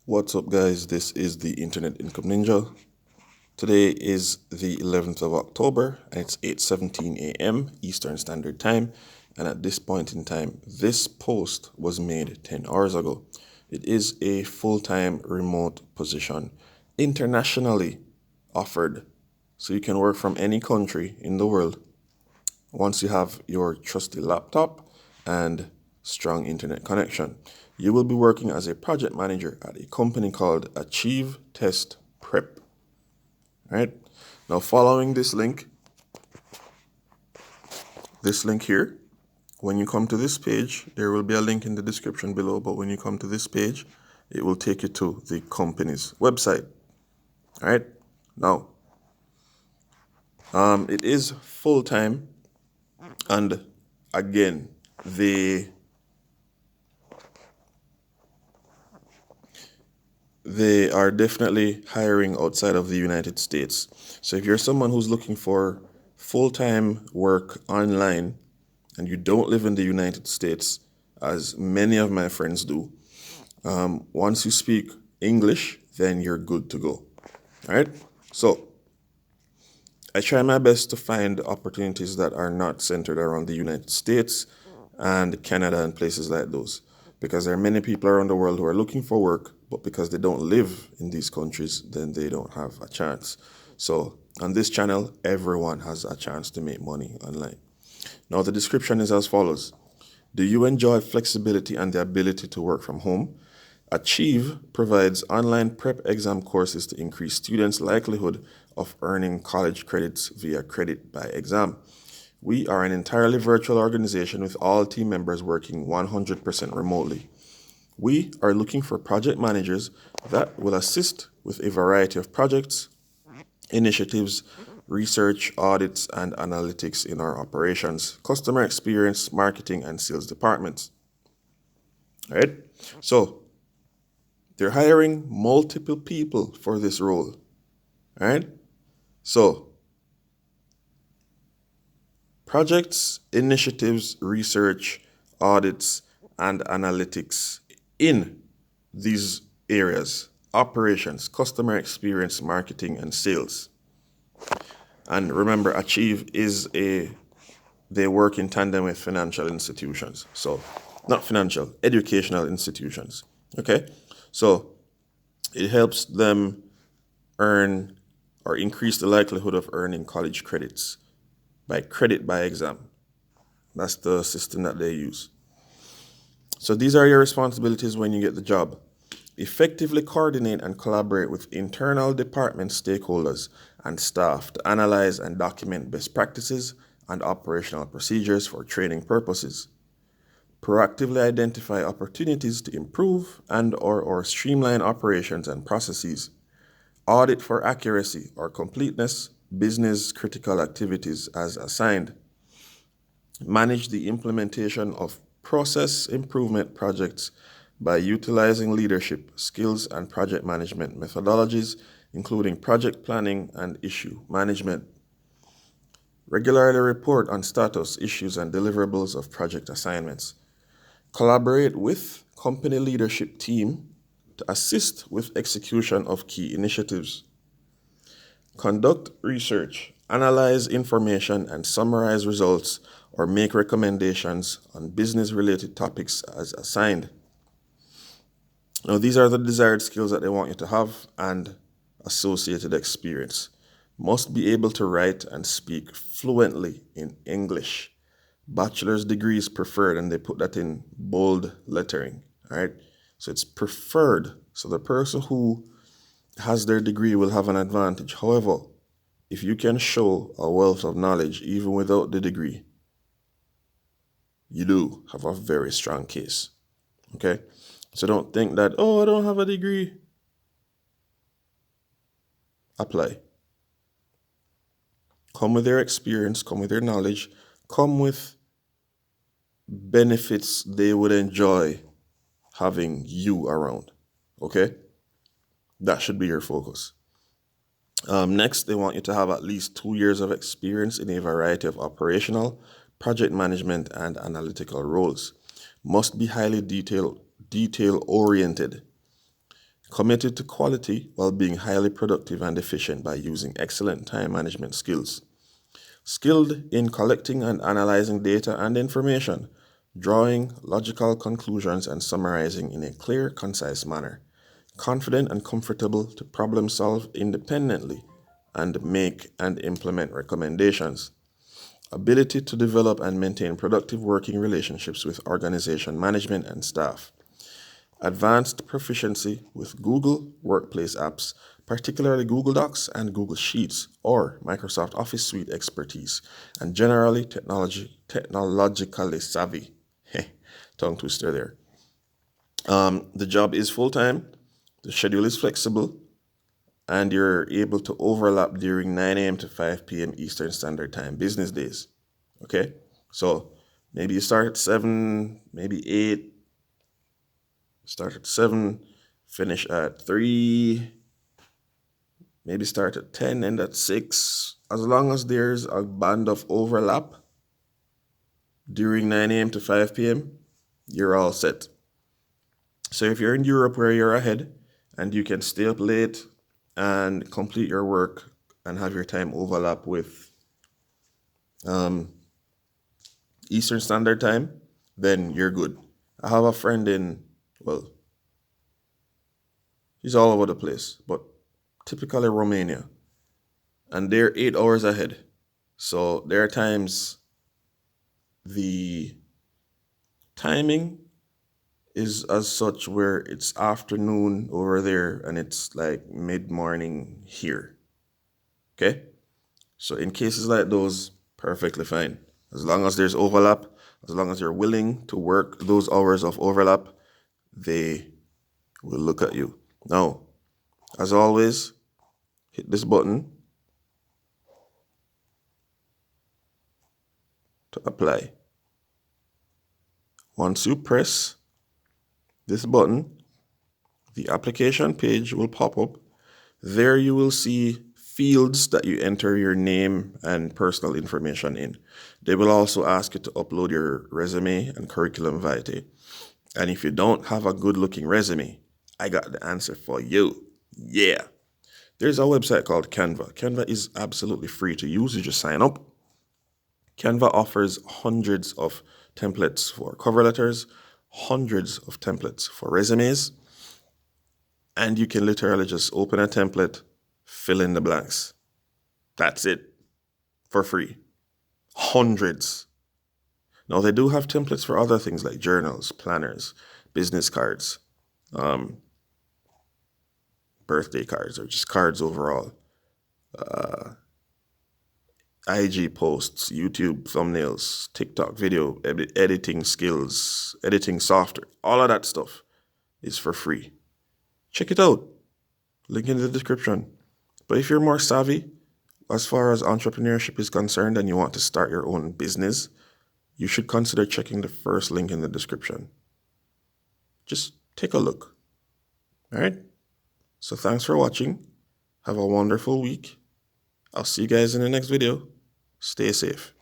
What's up, guys? This is the Internet Income Ninja. Today is the 11th of October and it's 8:17 a.m. Eastern Standard Time. And at this point in time, this post was made 10 hours ago. It is a full-time remote position, internationally offered. So you can work from any country in the world once you have your trusty laptop and strong internet connection. You will be working as a project manager at a company called Achieve Test Prep. All right. Now, following this link here, when you come to this page, there will be a link in the description below. But when you come to this page, it will take you to the company's website. All right. Now, it is full time, and again, they are definitely hiring outside of the United States. So if you're someone who's looking for full-time work online and you don't live in the United States, as many of my friends do, once you speak English, then you're good to go. All right? So I try my best to find opportunities that are not centered around the United States and Canada and places like those, because there are many people around the world who are looking for work, but because they don't live in these countries, then they don't have a chance. So on this channel, everyone has a chance to make money online. Now, the description is as follows. Do you enjoy flexibility and the ability to work from home? Achieve provides online prep exam courses to increase students' likelihood of earning college credits via credit by exam. We are an entirely virtual organization with all team members working 100% remotely. We are looking for project managers that will assist with a variety of projects, initiatives, research, audits, and analytics in our operations, customer experience, marketing, and sales departments. All right? So they're hiring multiple people for this role. All right? So projects, initiatives, research, audits, and analytics in these areas: operations, customer experience, marketing, and sales. And remember, Achieve they work in tandem with financial institutions. So not financial, educational institutions. Okay? So it helps them earn or increase the likelihood of earning college credits by credit by exam. That's the system that they use. So these are your responsibilities when you get the job. Effectively coordinate and collaborate with internal department stakeholders and staff to analyze and document best practices and operational procedures for training purposes. Proactively identify opportunities to improve and/or streamline operations and processes. Audit for accuracy or completeness business critical activities as assigned. Manage the implementation of process improvement projects by utilizing leadership skills and project management methodologies, including project planning and issue management. Regularly report on status, issues, and deliverables of project assignments. Collaborate with company leadership team to assist with execution of key initiatives. Conduct research, analyze information, and summarize results or make recommendations on business-related topics as assigned. Now, these are the desired skills that they want you to have and associated experience. Must be able to write and speak fluently in English. Bachelor's degree is preferred, and they put that in bold lettering. All right. So it's preferred. So the person who has their degree will have an advantage. However, if you can show a wealth of knowledge even without the degree, you do have a very strong case. Okay? So don't think that, oh, I don't have a degree. Apply. Come with their experience, come with their knowledge, come with benefits they would enjoy having you around. Okay? That should be your focus. Next, they want you to have at least 2 years of experience in a variety of operational, project management, and analytical roles. Must be highly detail-oriented. Committed to quality while being highly productive and efficient by using excellent time management skills. Skilled in collecting and analyzing data and information, drawing logical conclusions and summarizing in a clear, concise manner. Confident and comfortable to problem solve independently and make and implement recommendations. Ability to develop and maintain productive working relationships with organization management and staff. Advanced proficiency with Google Workplace apps, particularly Google Docs and Google Sheets, or Microsoft Office Suite expertise, and generally technologically savvy. Tongue twister there. The job is full-time, the schedule is flexible, and you're able to overlap during 9 a.m. to 5 p.m. Eastern Standard Time, business days. Okay? So maybe you start at 7, maybe 8, start at 7, finish at 3, maybe start at 10, end at 6. As long as there's a band of overlap during 9 a.m. to 5 p.m., you're all set. So if you're in Europe where you're ahead and you can stay up late and complete your work and have your time overlap with Eastern Standard Time, then you're good. I have a friend in, well, he's all over the place, but typically Romania. And they're 8 hours ahead. So there are times the timing is as such where it's afternoon over there and it's like mid-morning here. Okay? So in cases like those, perfectly fine. As long as there's overlap, as long as you're willing to work those hours of overlap, they will look at you. Now, as always, hit this button to apply. Once you press this button, the application page will pop up. There you will see fields that you enter your name and personal information in. They will also ask you to upload your resume and curriculum vitae. And if you don't have a good looking resume, I got the answer for you. Yeah. There's a website called Canva. Canva is absolutely free to use. You just sign up. Canva offers hundreds of templates for cover letters, hundreds of templates for resumes, and you can literally just open a template, fill in the blanks. That's it, for free. Hundreds. Now, they do have templates for other things like journals, planners, business cards, birthday cards, or just cards overall. IG posts, YouTube thumbnails, TikTok video, editing skills, editing software, all of that stuff is for free. Check it out. Link in the description. But if you're more savvy, as far as entrepreneurship is concerned and you want to start your own business, you should consider checking the first link in the description. Just take a look. All right? So thanks for watching. Have a wonderful week. I'll see you guys in the next video. Stay safe.